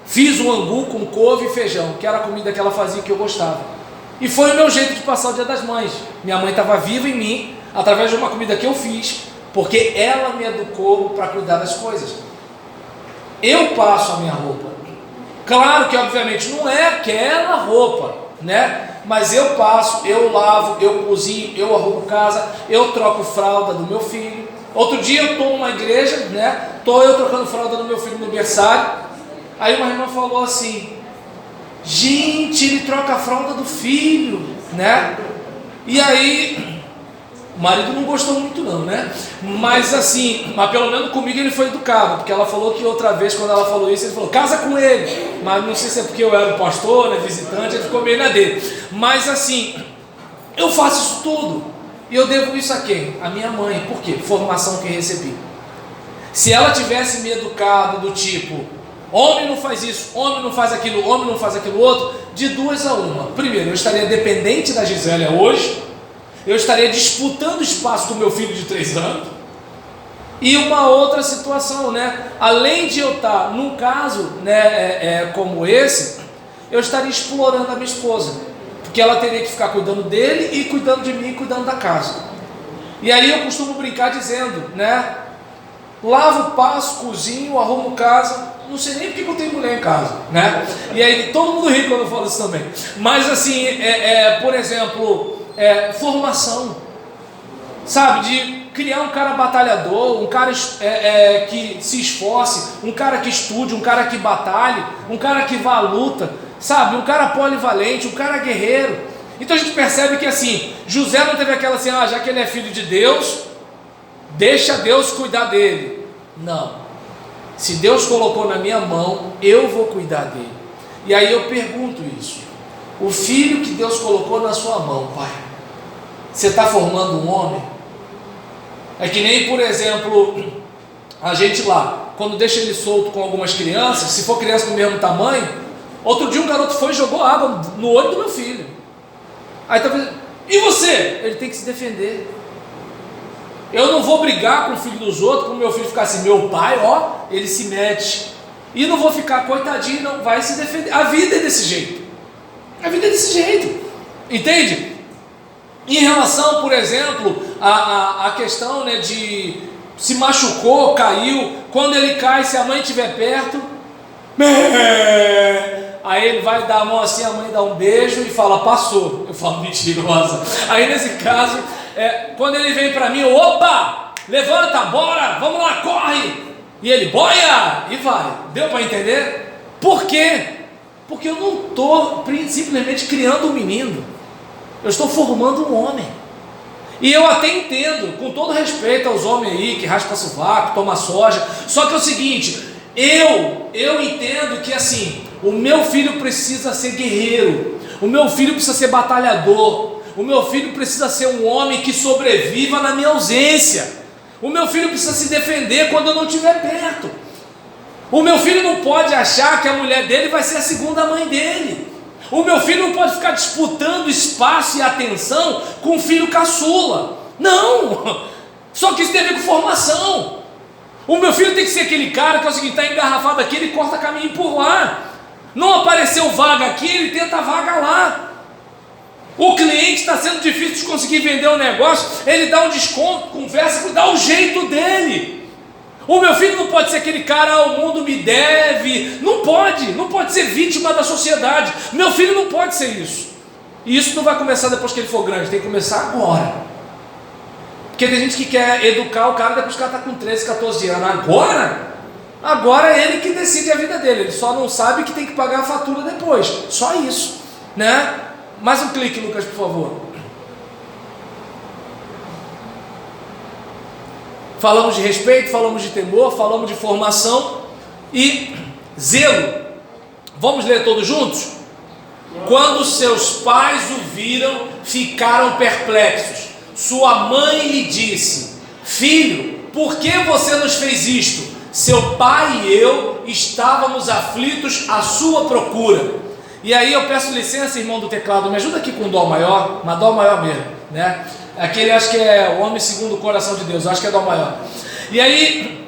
fiz um angu com couve e feijão, que era a comida que ela fazia que eu gostava. E foi o meu jeito de passar o Dia das Mães. Minha mãe estava viva em mim, através de uma comida que eu fiz, porque ela me educou para cuidar das coisas. Eu passo a minha roupa. Claro que, obviamente, não é aquela roupa, né? Mas eu passo, eu lavo, eu cozinho, eu arrumo casa, eu troco fralda do meu filho. Outro dia eu estou numa igreja, né? Estou eu trocando fralda do meu filho no berçário. Aí uma irmã falou assim, gente, ele troca a fralda do filho, né? E aí, o marido não gostou muito não, né? Mas assim, mas pelo menos comigo ele foi educado, porque ela falou que outra vez, quando ela falou isso, ele falou, casa com ele. Mas não sei se é porque eu era o pastor, né, visitante, ele ficou meio na dele. Mas assim, eu faço isso tudo. E eu devo isso a quem? A minha mãe. Por quê? Formação que recebi. Se ela tivesse me educado do tipo, homem não faz isso, homem não faz aquilo, homem não faz aquilo outro, de duas a uma. Primeiro, eu estaria dependente da Gisélia hoje, eu estaria disputando espaço com meu filho de 3 anos, e uma outra situação, né? Além de eu estar num caso, né, como esse, eu estaria explorando a minha esposa, porque ela teria que ficar cuidando dele e cuidando de mim e cuidando da casa. E aí eu costumo brincar dizendo, né? Lavo, passo, cozinho, arrumo casa. Não sei nem porque eu tenho mulher em casa, né? E aí todo mundo ri quando eu falo isso também. Mas assim, por exemplo, formação, sabe? De criar um cara batalhador, um cara que se esforce, um cara que estude, um cara que batalhe, um cara que vá à luta, sabe? Um cara polivalente, um cara guerreiro. Então a gente percebe que assim, José não teve aquela assim, já que ele é filho de Deus, deixa Deus cuidar dele. Não. Se Deus colocou na minha mão, eu vou cuidar dele. E aí eu pergunto isso. O filho que Deus colocou na sua mão, pai, você está formando um homem? É que nem, por exemplo, a gente lá, quando deixa ele solto com algumas crianças, se for criança do mesmo tamanho, outro dia um garoto foi e jogou água no olho do meu filho. Aí tá pensando, e você? Ele tem que se defender. Eu não vou brigar com o filho dos outros, para o meu filho ficar assim, meu pai, ele se mete. E não vou ficar coitadinho, não, vai se defender. A vida é desse jeito. A vida é desse jeito. Entende? Em relação, por exemplo, a questão, né, de se machucou, caiu, quando ele cai, se a mãe estiver perto, aí ele vai dar a mão assim, a mãe dá um beijo e fala, passou. Eu falo, mentirosa. Aí nesse caso, quando ele vem para mim, opa, levanta, bora, vamos lá, corre. E ele, boia, e vai. Deu para entender? Por quê? Porque eu não estou simplesmente criando um menino, eu estou formando um homem. E eu até entendo, com todo respeito aos homens aí que raspa sovaco, toma soja, só que é o seguinte, eu entendo que assim, o meu filho precisa ser guerreiro, o meu filho precisa ser batalhador, o meu filho precisa ser um homem que sobreviva na minha ausência, o meu filho precisa se defender quando eu não estiver perto. O meu filho não pode achar que a mulher dele vai ser a segunda mãe dele. O meu filho não pode ficar disputando espaço e atenção com o filho caçula. Não! Só que isso tem a ver com formação. O meu filho tem que ser aquele cara que é o seguinte, está engarrafado aqui, ele corta caminho por lá. Não apareceu vaga aqui, ele tenta a vaga lá. O cliente está sendo difícil de conseguir vender um negócio, ele dá um desconto, conversa, dá o jeito dele. O meu filho não pode ser aquele cara, o mundo me deve. Não pode ser vítima da sociedade. Meu filho não pode ser isso. E isso não vai começar depois que ele for grande, tem que começar agora. Porque tem gente que quer educar o cara depois que o cara está com 13, 14 anos. Agora é ele que decide a vida dele. Ele só não sabe que tem que pagar a fatura depois. Só isso, né? Mais um clique, Lucas, por favor. Falamos de respeito, falamos de temor, falamos de formação e zelo. Vamos ler todos juntos? Quando seus pais o viram, ficaram perplexos. Sua mãe lhe disse: filho, por que você nos fez isto? Seu pai e eu estávamos aflitos à sua procura. E aí eu peço licença, irmão do teclado, me ajuda aqui com Dó maior, mas Dó maior mesmo, né? Aquele acho que é o homem segundo o coração de Deus, eu acho que é Dó maior. E aí,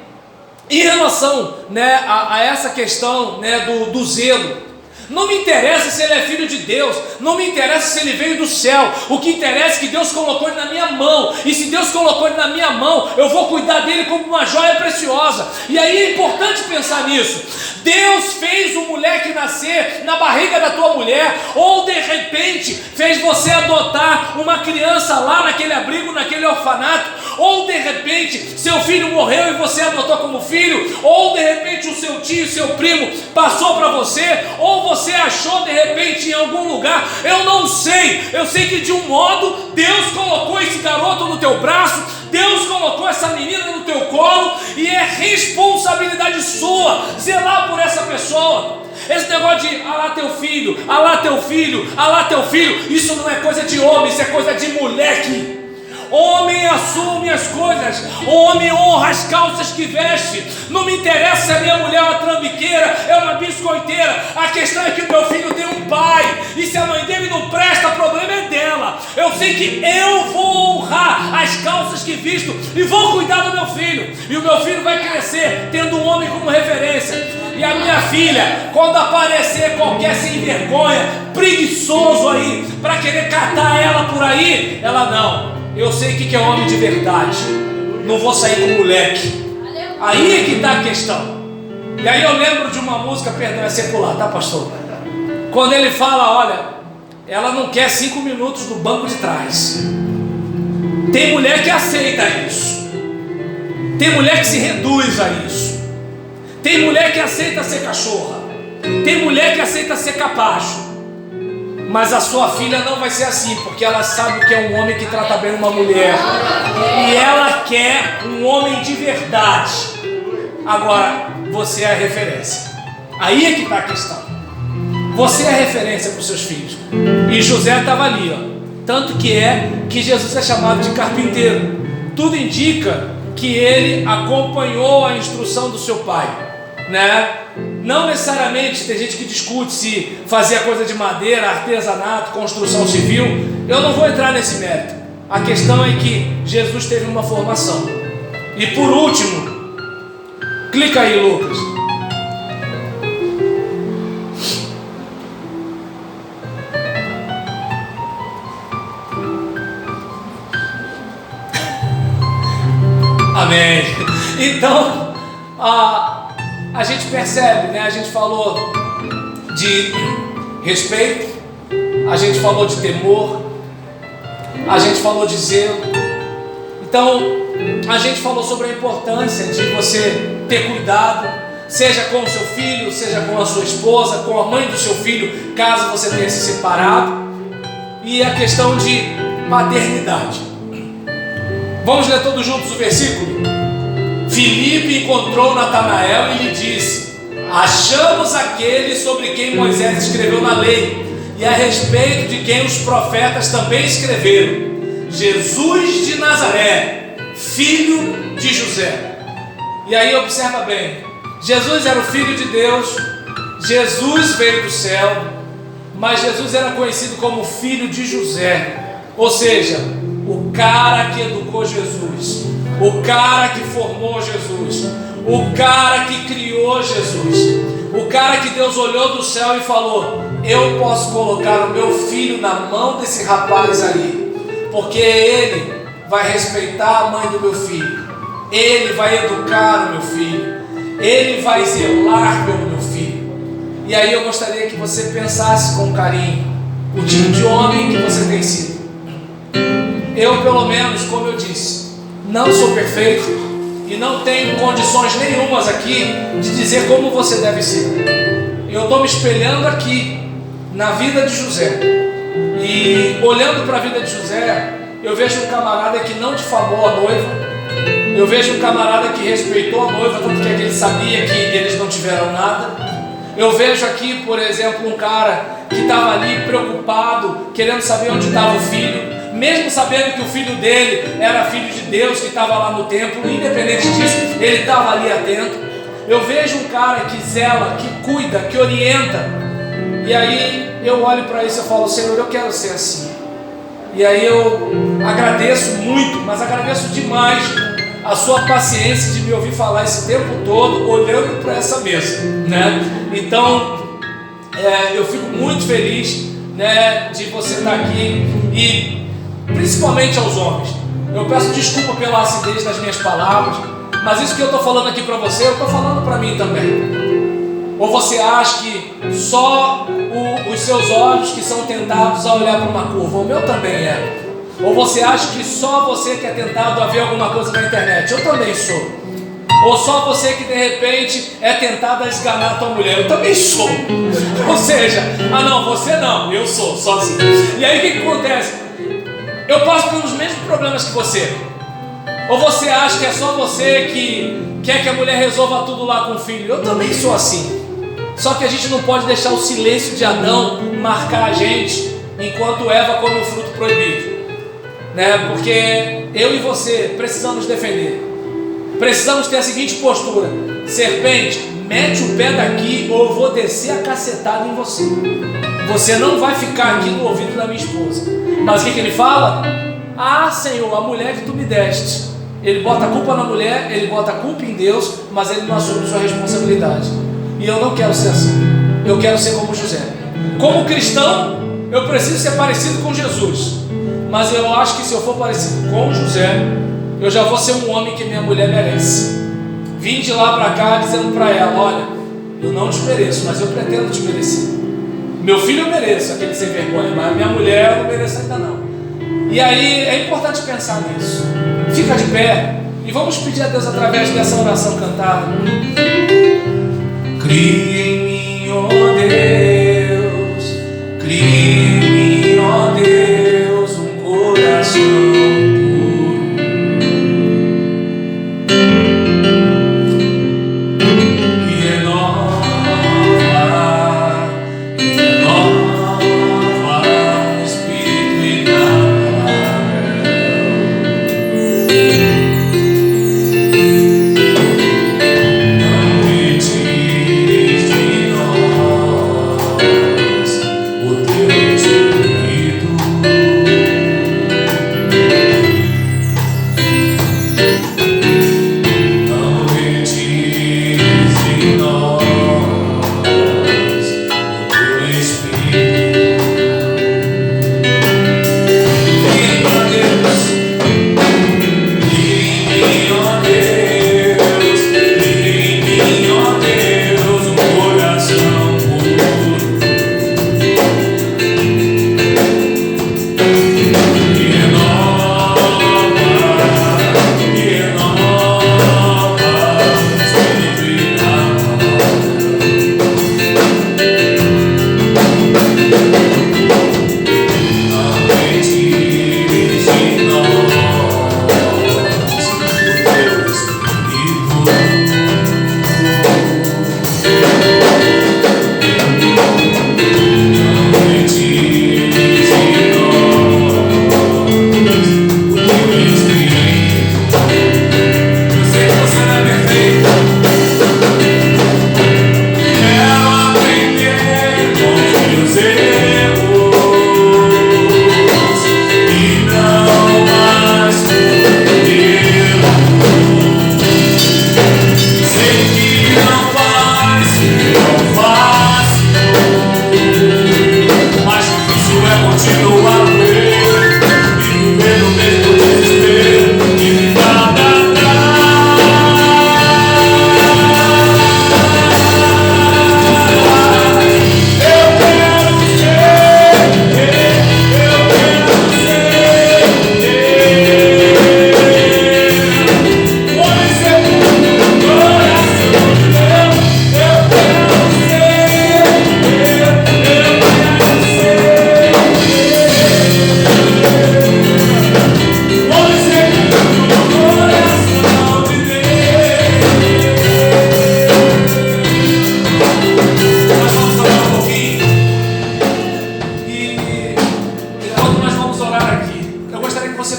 em relação, né, a essa questão, né, do zelo, não me interessa se ele é filho de Deus, não me interessa se ele veio do céu, o que interessa é que Deus colocou ele na minha mão, e se Deus colocou ele na minha mão, eu vou cuidar dele como uma joia preciosa. E aí é importante pensar nisso. Deus fez o moleque nascer na barriga da tua mulher, ou de repente fez você adotar uma criança lá naquele abrigo, naquele orfanato, ou de repente seu filho morreu e você adotou como filho, ou de repente o seu tio, seu primo passou para você, ou você achou de repente em algum lugar, eu não sei, eu sei que de um modo Deus colocou esse garoto no teu braço, Deus colocou essa menina no teu colo, e é responsabilidade sua zelar por essa pessoa. Esse negócio de alá teu filho, alá teu filho, alá teu filho, isso não é coisa de homem, isso é coisa de moleque. Homem assume as coisas, homem honra as calças que veste. Não me interessa se a minha mulher é uma trambiqueira, é uma biscoiteira. A questão é que o meu filho tem um pai, e se a mãe dele não presta, o problema é dela. Eu sei que eu vou honrar as calças que visto e vou cuidar do meu filho, e o meu filho vai crescer tendo um homem como referência. E a minha filha, quando aparecer qualquer sem vergonha, preguiçoso aí, para querer catar ela por aí, ela não. Eu sei o que é homem de verdade. Não vou sair com moleque. Aí é que está a questão. E aí eu lembro de uma música, perdão, é secular, tá, pastor? Quando ele fala, olha, ela não quer 5 minutos no banco de trás. Tem mulher que aceita isso. Tem mulher que se reduz a isso. Tem mulher que aceita ser cachorra. Tem mulher que aceita ser capacho. Mas a sua filha não vai ser assim, porque ela sabe que é um homem que trata bem uma mulher, e ela quer um homem de verdade. Agora, você é a referência. Aí é que está a questão. Você é a referência para os seus filhos. E José estava ali, ó. Tanto que Jesus é chamado de carpinteiro. Tudo indica que ele acompanhou a instrução do seu pai, né? Não necessariamente, tem gente que discute se fazia coisa de madeira, artesanato, construção civil. Eu não vou entrar nesse mérito. A questão é que Jesus teve uma formação. E por último, clica aí, Lucas. Amém. Então, a gente percebe, né? A gente falou de respeito, a gente falou de temor, a gente falou de zelo. Então, a gente falou sobre a importância de você ter cuidado, seja com o seu filho, seja com a sua esposa, com a mãe do seu filho, caso você tenha se separado, e a questão de paternidade. Vamos ler todos juntos o versículo? Filipe encontrou Natanael e lhe disse: achamos aquele sobre quem Moisés escreveu na lei, e a respeito de quem os profetas também escreveram, Jesus de Nazaré, filho de José. E aí observa bem, Jesus era o Filho de Deus, Jesus veio do céu, mas Jesus era conhecido como filho de José, ou seja, o cara que educou Jesus, o cara que formou Jesus, o cara que criou Jesus, o cara que Deus olhou do céu e falou: eu posso colocar o meu filho na mão desse rapaz aí, porque ele vai respeitar a mãe do meu filho, ele vai educar o meu filho, ele vai zelar pelo meu filho. E aí eu gostaria que você pensasse com carinho o tipo de homem que você tem sido. Eu, pelo menos, como eu disse, não sou perfeito e não tenho condições nenhumas aqui de dizer como você deve ser. Eu estou me espelhando aqui na vida de José, e olhando para a vida de José, eu vejo um camarada que não difamou a noiva, eu vejo um camarada que respeitou a noiva, tanto que ele sabia que eles não tiveram nada. Eu vejo aqui, por exemplo, um cara que estava ali preocupado, querendo saber onde estava o filho, mesmo sabendo que o filho dele era filho de Deus, que estava lá no templo. Independente disso, ele estava ali atento. Eu vejo um cara que zela, que cuida, que orienta. E aí eu olho para isso e falo: Senhor, eu quero ser assim. E aí eu agradeço muito, mas agradeço demais a sua paciência de me ouvir falar esse tempo todo olhando para essa mesa, né? Então eu fico muito feliz, né, de você estar aqui, e principalmente aos homens. Eu peço desculpa pela acidez das minhas palavras, mas isso que eu estou falando aqui para você, eu estou falando para mim também. Ou você acha que só os seus olhos que são tentados a olhar para uma curva? O meu também é. Ou você acha que só você que é tentado a ver alguma coisa na internet? Eu também sou. Ou só você que de repente é tentado a esganar a tua mulher? Eu também sou. Ou seja, não, você não, eu sou sozinho. E aí o que acontece? Eu passo pelos mesmos problemas que você. Ou você acha que é só você que quer que a mulher resolva tudo lá com o filho? Eu também sou assim. Só que a gente não pode deixar o silêncio de Adão marcar a gente enquanto Eva come o fruto proibido, né? Porque eu e você precisamos defender. Precisamos ter a seguinte postura: serpente, mete o pé daqui ou eu vou descer a cacetada em você. Você não vai ficar aqui no ouvido da minha esposa. Mas o que ele fala? Ah, Senhor, a mulher que tu me deste. Ele bota a culpa na mulher, ele bota a culpa em Deus, mas ele não assume sua responsabilidade. E eu não quero ser assim. Eu quero ser como José. Como cristão, eu preciso ser parecido com Jesus. Mas eu acho que se eu for parecido com José, eu já vou ser um homem que minha mulher merece. Vim de lá para cá dizendo para ela: olha, eu não te mereço, mas eu pretendo te merecer. Meu filho eu mereço, aquele sem vergonha, mas minha mulher eu não mereço ainda não. E aí é importante pensar nisso. Fica de pé e vamos pedir a Deus através dessa oração cantada. Cria em mim, ó Deus, cria em mim, ó Deus, um coração.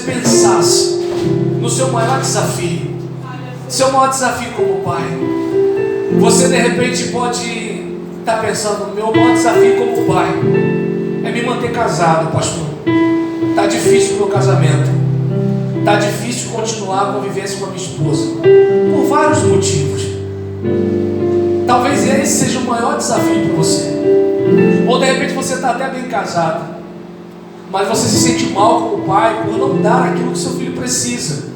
pensasse no seu maior desafio, seu maior desafio como pai. Você de repente pode estar pensando: meu maior desafio como pai é me manter casado, pastor. Está difícil o meu casamento, está difícil continuar a convivência com a minha esposa, por vários motivos. Talvez esse seja o maior desafio para você. Ou de repente você está até bem casado, mas você se sente mal como pai por não dar aquilo que seu filho precisa,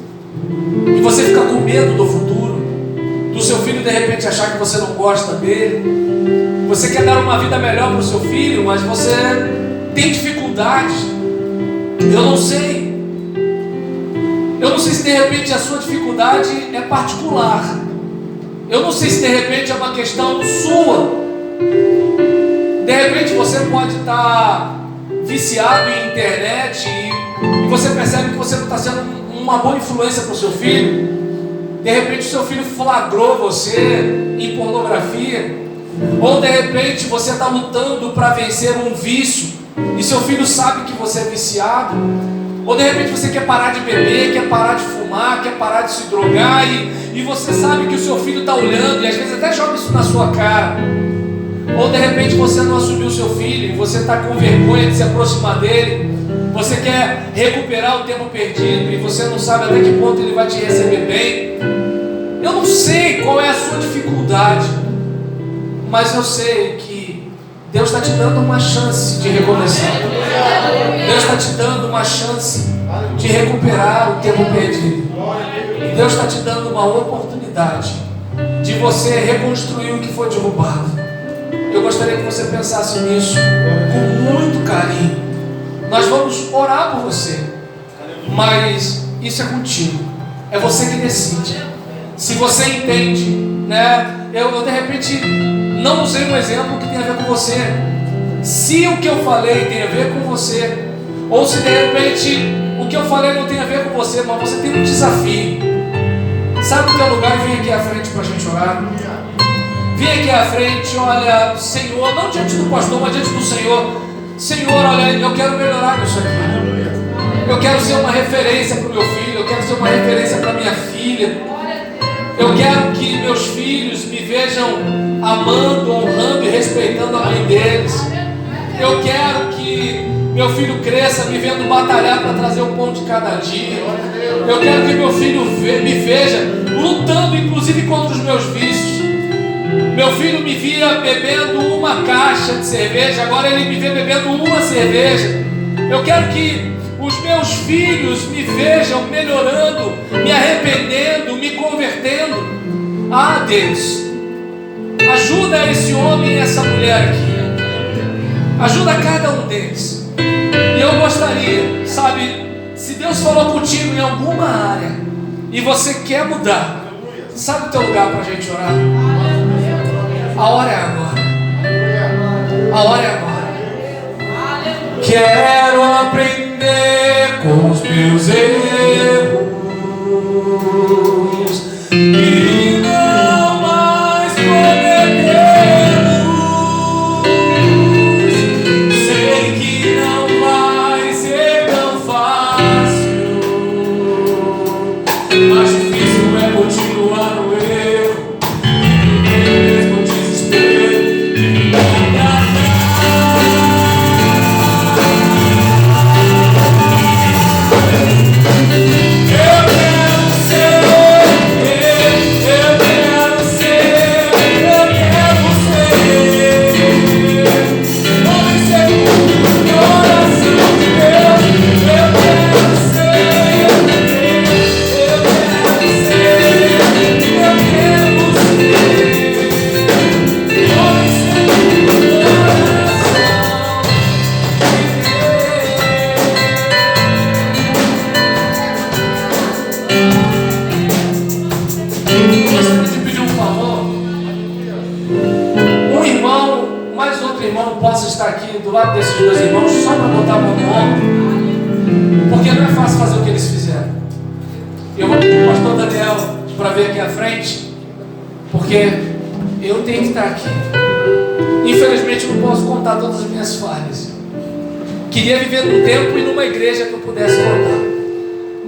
e você fica com medo do futuro, do seu filho de repente achar que você não gosta dele. Você quer dar uma vida melhor para o seu filho, mas você tem dificuldades. Eu não sei se de repente a sua dificuldade é particular. Eu não sei se de repente é uma questão sua. De repente você pode estar viciado em internet e você percebe que você não está sendo uma boa influência para o seu filho. De repente o seu filho flagrou você em pornografia. Ou de repente você está lutando para vencer um vício e seu filho sabe que você é viciado. Ou de repente você quer parar de beber, quer parar de fumar, quer parar de se drogar e você sabe que o seu filho está olhando e às vezes até joga isso na sua cara. Ou de repente você não assumiu o seu filho e você está com vergonha de se aproximar dele. Você quer recuperar o tempo perdido e você não sabe até que ponto ele vai te receber bem. Eu não sei qual é a sua dificuldade, mas eu sei que Deus está te dando uma chance de recomeçar. Deus está te dando uma chance de recuperar o tempo perdido. Deus está te dando uma oportunidade de você reconstruir o que foi derrubado. Eu gostaria que você pensasse nisso com muito carinho. Nós vamos orar por você, mas isso é contigo. É você que decide. Se você entende, né? Eu de repente não usei um exemplo que tem a ver com você. Se o que eu falei tem a ver com você, ou se de repente o que eu falei não tem a ver com você, mas você tem um desafio, sabe o teu lugar e vem aqui à frente para a gente orar. Vem aqui à frente, olha, Senhor, não diante do pastor, mas diante do Senhor. Senhor, olha, eu quero melhorar nisso aqui. Eu quero ser uma referência para o meu filho, eu quero ser uma referência para minha filha. Eu quero que meus filhos me vejam amando, honrando e respeitando a mãe deles. Eu quero que meu filho cresça me vendo batalhar para trazer o pão de cada dia. Eu quero que meu filho me veja lutando inclusive contra os meus vícios. Meu filho me via bebendo uma caixa de cerveja, agora ele me vê bebendo uma cerveja. Eu quero que os meus filhos me vejam melhorando, me arrependendo, me convertendo. Ah, Deus, ajuda esse homem e essa mulher aqui. Ajuda cada um deles. E eu gostaria, sabe, se Deus falou contigo em alguma área e você quer mudar, sabe o teu lugar para a gente orar? A hora é agora. A hora é agora. Quero aprender com os meus erros e não mais cometê-los. Sei que não vai ser tão fácil, mais difícil é continuar no erro e mesmo o desespero de me dar. Do lado desses dois irmãos, só para botar a mão no ombro, porque não é fácil fazer o que eles fizeram. Eu vou pedir o pastor Daniel para vir aqui à frente, porque eu tenho que estar aqui. Infelizmente eu não posso contar todas as minhas falhas. Queria viver num tempo e numa igreja que eu pudesse contar,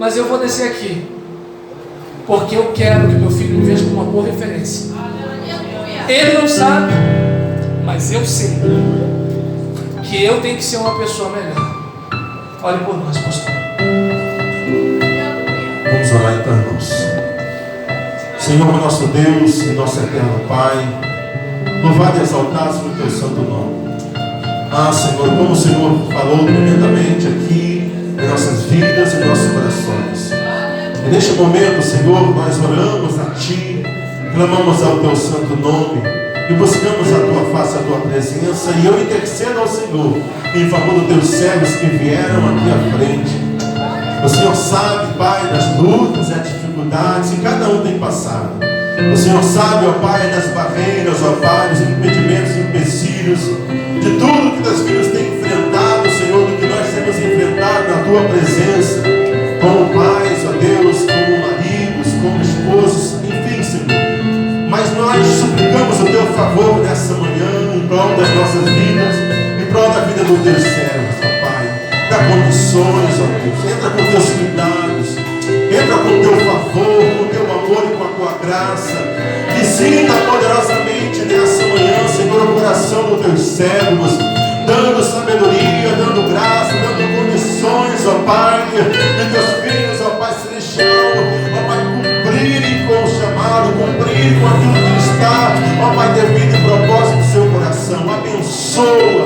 mas eu vou descer aqui, porque eu quero que meu filho me veja como uma boa referência. Ele não sabe, mas eu sei que eu tenho que ser uma pessoa melhor. Ore por nós, pastor. Vamos orar então, irmãos. Senhor, nosso Deus e nosso eterno Pai, louvado e exaltado seja o teu santo nome. Senhor, como o Senhor falou tremendamente aqui em nossas vidas e em nossos corações. E neste momento, Senhor, nós oramos a Ti, clamamos ao Teu santo nome e buscamos a Tua face, a Tua presença. E eu intercedo ao Senhor em favor dos Teus servos que vieram aqui à frente. O Senhor sabe, Pai, das lutas e das dificuldades que cada um tem passado. O Senhor sabe, ó Pai, das barreiras, ó Pai, dos impedimentos, empecilhos, de tudo que teus filhos têm enfrentado, Senhor, do que nós temos enfrentado na Tua presença, como pais, ó Deus, como maridos, como esposos, enfim, Senhor. Mas nós suplicamos o Teu favor nessa manhã, em prol das nossas vidas, em prol da vida dos Teus servos, ó Pai. Dá condições, ó Deus, entra com Teus cuidados, entra com Teu favor, com Teu amor e com a Tua graça. Visita poderosamente nessa manhã, Senhor, o coração dos Teus servos, dando sabedoria, dando graça, dando condições, ó Pai, de Teus filhos, ó Pai celestial, ó Pai, cumprirem com o chamado, cumprirem com aquilo que está, ó Pai, devido e propósito do seu coração. Abençoa,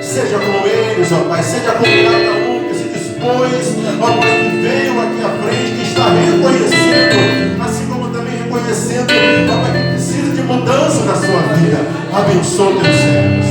seja com eles, ó Pai, seja com cada um que se dispôs, ó Pai, que veio aqui à frente, que está reconhecendo, assim como também reconhecendo, ó Pai, que precisa de mudança na sua vida. Abençoa teus servos,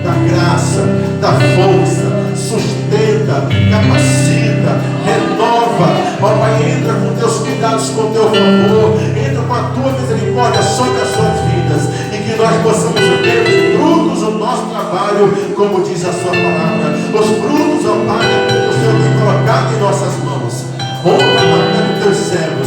dá graça, dá força, sustenta, capacita, renova, ó Pai, entra com teus cuidados, com teu favor, entra com a tua misericórdia sobre as suas vidas, e que nós possamos ver os frutos do nosso trabalho, como diz a sua palavra, os frutos, ó Pai, que o Senhor tem colocado em nossas mãos. Honra a teus servos,